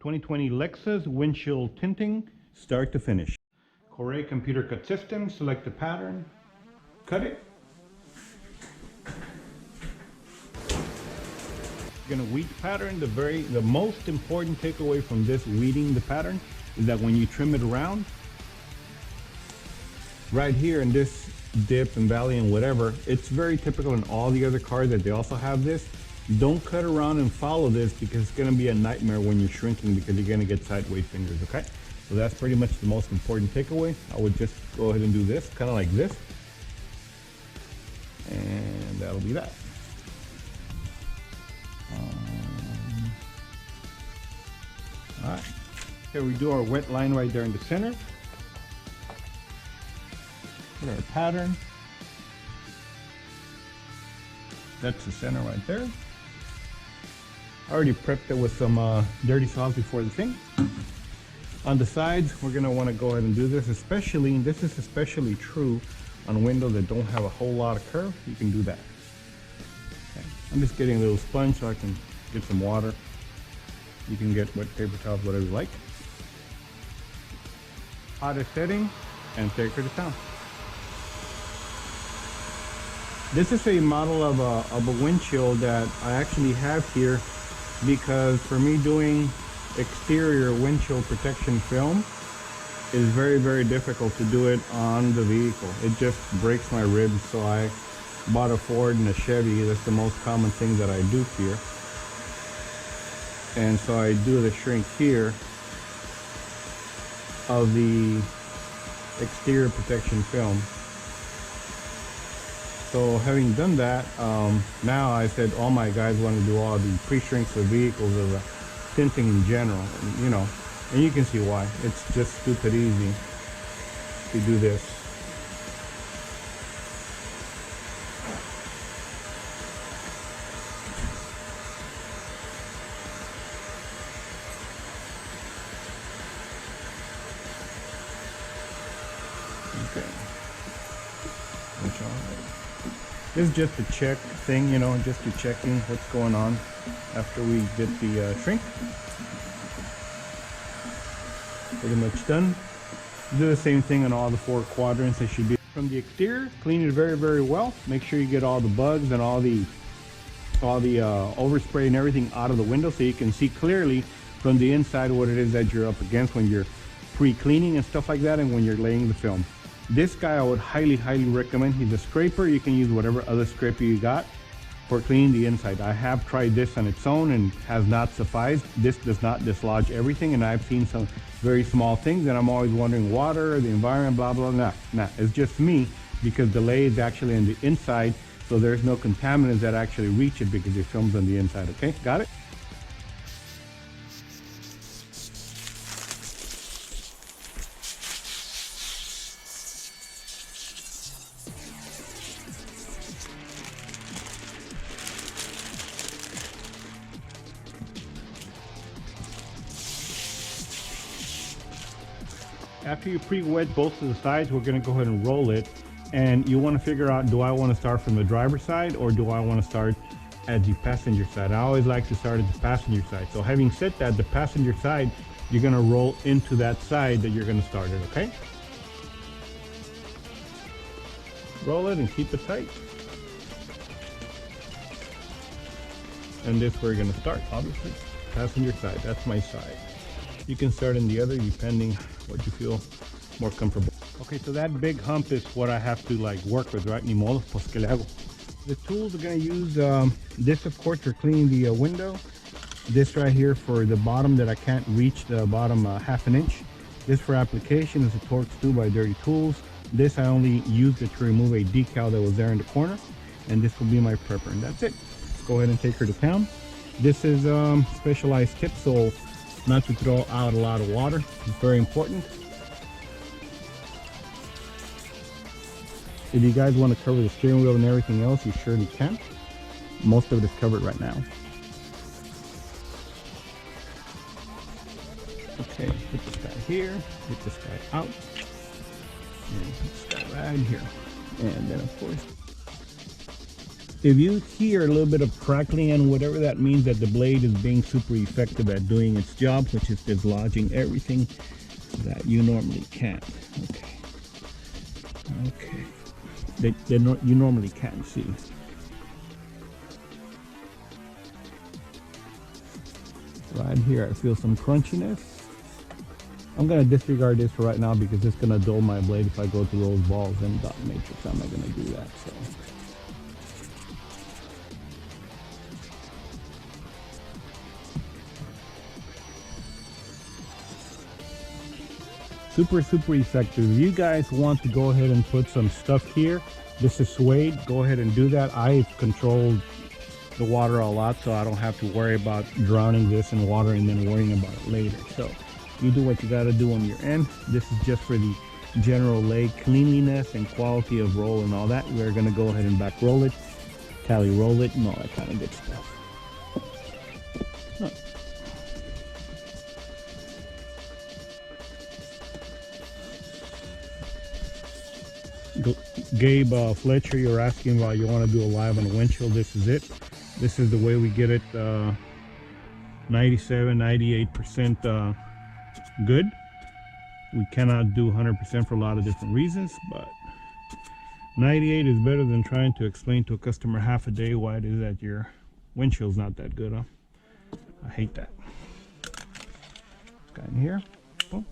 2020 Lexus Windshield Tinting, start to finish. Corre computer cut system, select the pattern, cut it. You're gonna weed pattern. The most important takeaway from this weeding the pattern is that when you trim it around, right here in this dip and valley and whatever, it's very typical in all the other cars that they also have this. Don't cut around and follow this because it's gonna be a nightmare when you're shrinking because you're gonna get sideways fingers, okay? So that's pretty much the most important takeaway. I would just go ahead and do this, kind of like this. And that'll be that. All right, here we do our wet line right there in the center. Put our pattern. That's the center right there. I already prepped it with some dirty sauce before the thing. On the sides, we're gonna wanna go ahead and do this, especially, and this is especially true on windows that don't have a whole lot of curve. You can do that. Okay. I'm just getting a little sponge so I can get some water. You can get wet paper towels, whatever you like. Hottest setting and take her to town. This is a model of a windshield that I actually have here because for me doing exterior windshield protection film is very, very difficult to do it on the vehicle. It just breaks my ribs, so I bought a Ford and a Chevy. That's the most common thing that I do here. And so I do the shrink here of the exterior protection film. So having done that, now I said all my guys want to do all the pre-shrinks of vehicles of the tinting in general, and, and you can see why. It's just stupid easy to do this. Okay. That's all right. This is just a check thing, just to checking what's going on after we get the shrink. Pretty much done. Do the same thing on all the 4 quadrants. It should be from the exterior. Clean it very, very well. Make sure you get all the bugs and all the overspray and everything out of the window so you can see clearly from the inside what it is that you're up against when you're pre-cleaning and stuff like that, and when you're laying the film. This guy I would highly, highly recommend. He's a scraper. You can use whatever other scraper you got for cleaning the inside. I have tried this on its own and has not sufficed. This does not dislodge everything, and I've seen some very small things, and I'm always wondering water, the environment, blah, blah, blah. Nah, it's just me because the lay is actually on the inside, so there's no contaminants that actually reach it because your film's on the inside, okay? Got it? After you pre-wet both of the sides, we're going to go ahead and roll it, and you want to figure out, do I want to start from the driver's side or do I want to start at the passenger side? I always like to start at the passenger side. So having said that, the passenger side, you're going to roll into that side that you're going to start it, okay? Roll it and keep it tight. And this is where you're going to start, obviously. Passenger side, that's my side. You can start in the other depending what you feel more comfortable. Okay, so that big hump is what I have to work with, right? Ni modo, pues que le hago. The tools we're going to use, this of course for cleaning the window. This right here for the bottom that I can't reach the bottom ½ an inch. This for application is a Torx 2 by Dirty Tools. This I only used it to remove a decal that was there in the corner. And this will be my prepper, and that's it. Let's go ahead and take her to town. This is specialized tip, so not to throw out a lot of water. It's very important. If you guys want to cover the steering wheel and everything else, you surely can. Most of it is covered right now. Okay, put this guy here, get this guy out, and put this guy right here. And then of course, If you hear a little bit of crackling and whatever, that means that the blade is being super effective at doing its job, which is dislodging everything that you normally can't. Okay. You normally can't see. Right here, I feel some crunchiness. I'm gonna disregard this for right now because it's gonna dull my blade if I go through those balls in dot matrix. I'm not gonna do that. So. Super effective. If you guys want to go ahead and put some stuff here, this is suede, go ahead and do that. I've controlled the water a lot, so I don't have to worry about drowning this in water and then worrying about it later. So you do what you got to do on your end. This is just for the general leg cleanliness and quality of roll and all that. We're going to go ahead and back roll it, tally roll it, and all that kind of good stuff. Gabe Fletcher, you're asking about you want to do a live on the windshield. This is it. This is the way we get it 97-98% good. We cannot do 100% for a lot of different reasons, but 98 is better than trying to explain to a customer half a day why it is that your windshield's not that good, huh? I hate that. Got in here. Boom.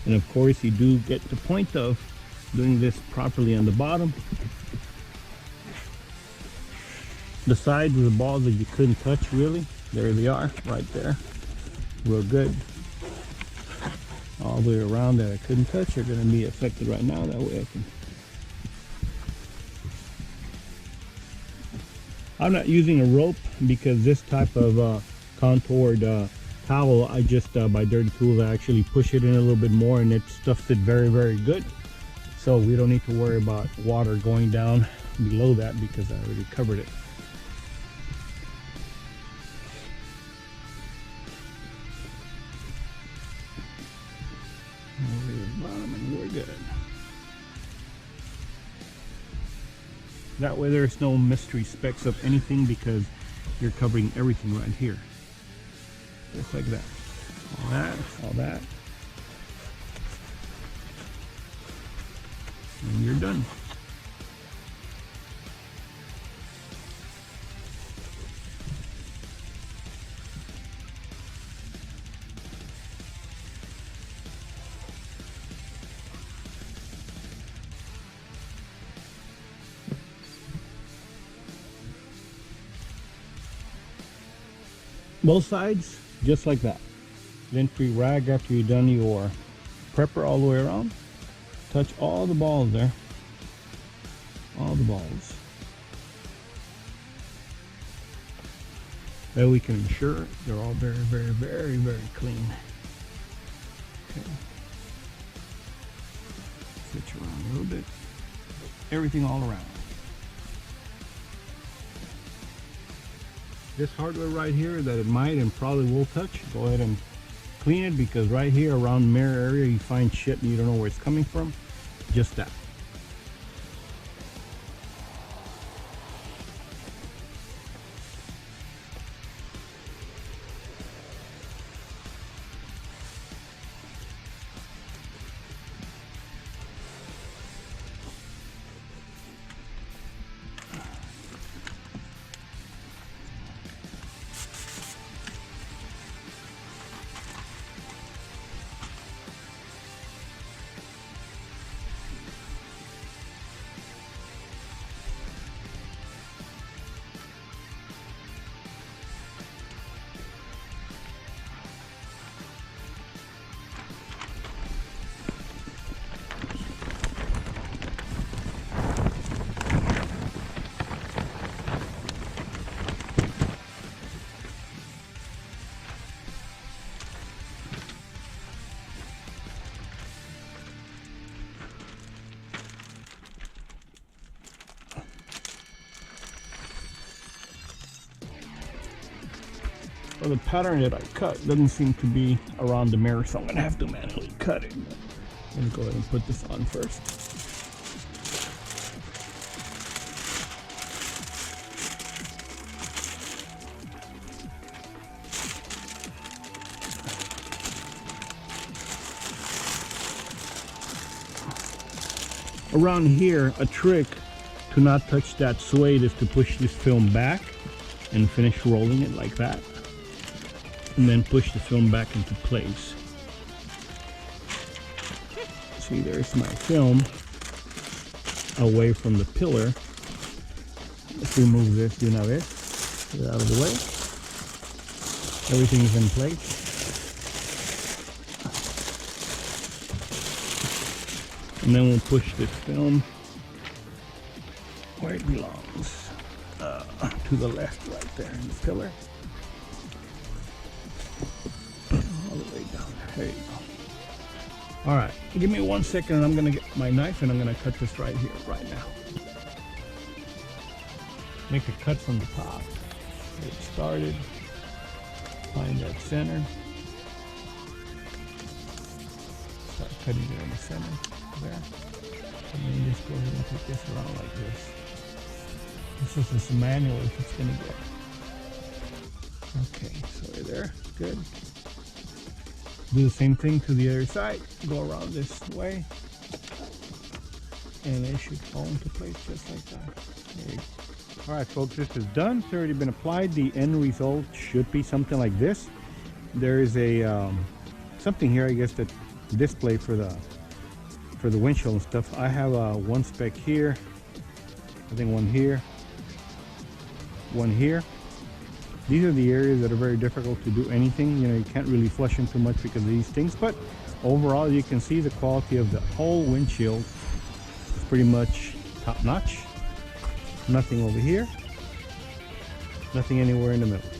And of course, you do get the point of doing this properly on the bottom. The sides of the balls that you couldn't touch, really, there they are, right there. Real good. All the way around that I couldn't touch are going to be affected right now. That way I can. I'm not using a rope because this type of contoured towel, I just by Dirty Tools, I actually push it in a little bit more and it stuffs it very good. So we don't need to worry about water going down below that because I already covered it. Over the bottom and we're good. That way there's no mystery specks of anything because you're covering everything right here. Just like that. All that. And you're done. Both sides, just like that. Lint-free rag after you've done your prepper all the way around. Touch all the balls there. All the balls. That we can ensure they're all very clean. Okay. Switch around a little bit. Everything all around. This hardware right here that it might and probably will touch, go ahead and clean it because right here around the mirror area you find shit and you don't know where it's coming from. Just that. Well, the pattern that I cut doesn't seem to be around the mirror, so I'm going to have to manually cut it. I'm going to go ahead and put this on first. around here, a trick to not touch that suede is to push this film back and finish rolling it like that, and then push the film back into place. See, there's my film away from the pillar. Let's remove this de una vez, get it out of the way. Everything's in place. And then we'll push this film where it belongs, to the left right there in the pillar. All the way down there. There you go. All right, give me 1 second and I'm gonna get my knife and I'm gonna cut this right here, right now. Make a cut from the top. Get it started. Find that center. Start cutting it in the center there. And then just go ahead and take this around like this. This is just manual if it's gonna get. Okay, so right there, good. Do the same thing to the other side. Go around this way. And it should fall into place just like that. There you go. Alright folks, this is done. It's already been applied. The end result should be something like this. There is a something here, I guess, that display for the windshield and stuff. I have one speck here, I think one here, one here. These are the areas that are very difficult to do anything. You know, you can't really flush them too much because of these things, but overall you can see the quality of the whole windshield is pretty much top notch. Nothing over here, nothing anywhere in the middle.